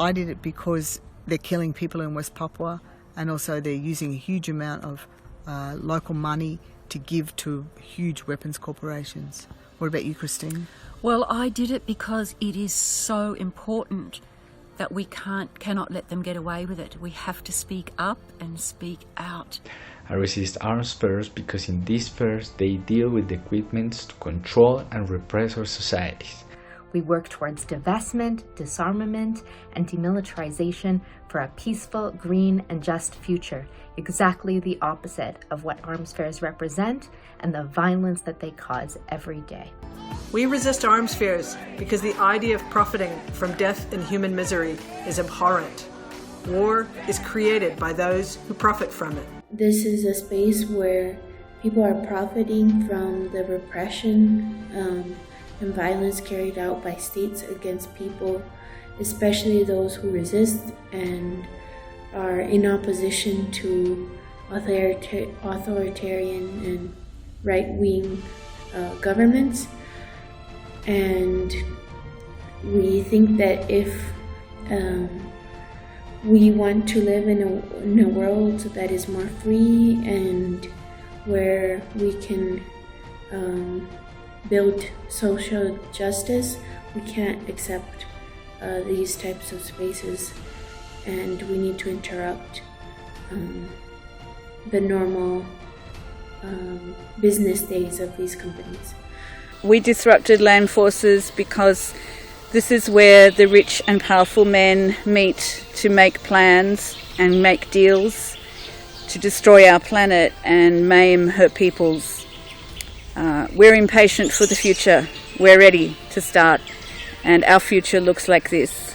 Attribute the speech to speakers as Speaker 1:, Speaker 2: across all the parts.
Speaker 1: I did it because they're killing people in West Papua, and also they're using a huge amount of local money to give to huge weapons corporations. What about you, Christine?
Speaker 2: Well, I did it because it is so important that we cannot let them get away with it. We have to speak up and speak out.
Speaker 3: I resist arms fairs because in these fairs they deal with the equipments to control and repress our societies.
Speaker 4: We work towards divestment, disarmament, and demilitarization for a peaceful, green, and just future, exactly the opposite of what arms fairs represent and the violence that they cause every day.
Speaker 5: We resist arms fairs because the idea of profiting from death and human misery is abhorrent. War is created by those who profit from it.
Speaker 6: This is a space where people are profiting from the repression and violence carried out by states against people, especially those who resist and are in opposition to authoritarian and right-wing governments. And we think that if we want to live in a world that is more free and where we can build social justice, we can't accept these types of spaces, and we need to interrupt the normal business days of these companies.
Speaker 7: We disrupted land forces because this is where the rich and powerful men meet to make plans and make deals to destroy our planet and maim her peoples. We're impatient for the future. We're ready to start, and our future looks like this.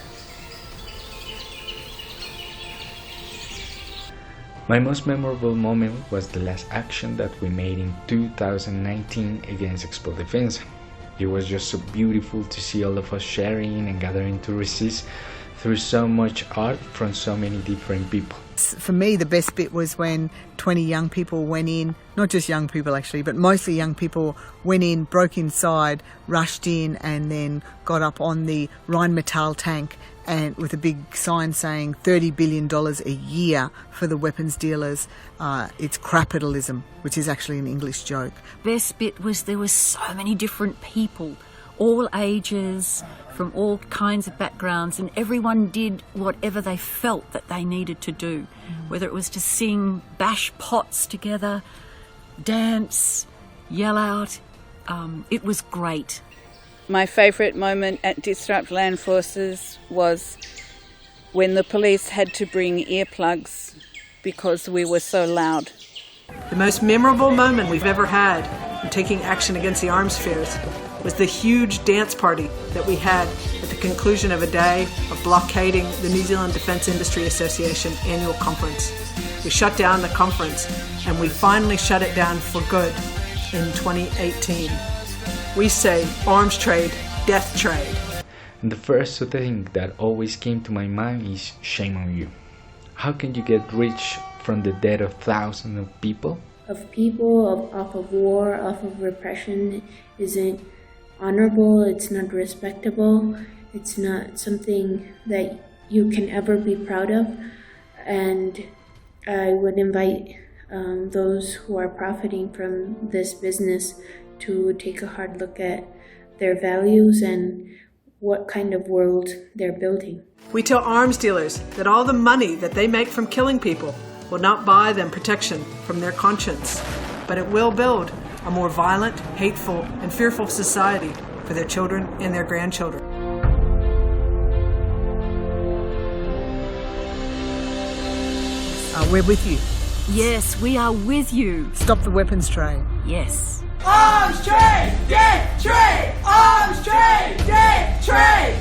Speaker 3: My most memorable moment was the last action that we made in 2019 against Expo Defensa. It was just so beautiful to see all of us sharing and gathering to resist through so much art from so many different people.
Speaker 1: For me, the best bit was when 20 young people went in, not just young people actually, but mostly young people went in, broke inside, rushed in, and then got up on the Rheinmetall tank and with a big sign saying $30 billion a year for the weapons dealers. It's crapitalism, which is actually an English joke.
Speaker 2: Best bit was there were so many different people, all ages, from all kinds of backgrounds, and everyone did whatever they felt that they needed to do, whether it was to sing, bash pots together, dance, yell out. It was great.
Speaker 7: My favourite moment at Disrupt Land Forces was when the police had to bring earplugs because we were so loud.
Speaker 5: The most memorable moment we've ever had in taking action against the arms fairs was the huge dance party that we had at the conclusion of a day of blockading the New Zealand Defence Industry Association annual conference. We shut down the conference, and we finally shut it down for good in 2018. We say arms trade, death trade.
Speaker 3: And the first thing that always came to my mind is shame on you. How can you get rich from the death of thousands of people?
Speaker 6: Off of war, off of repression isn't honorable, it's not respectable, it's not something that you can ever be proud of. And I would invite those who are profiting from this business to take a hard look at their values and what kind of world they're building.
Speaker 5: We tell arms dealers that all the money that they make from killing people will not buy them protection from their conscience, but it will build a more violent, hateful, and fearful society for their children and their grandchildren.
Speaker 1: We're with you.
Speaker 2: Yes, we are with you.
Speaker 1: Stop the weapons trade.
Speaker 2: Yes.
Speaker 8: Arms trade, death trade! Arms trade, death trade!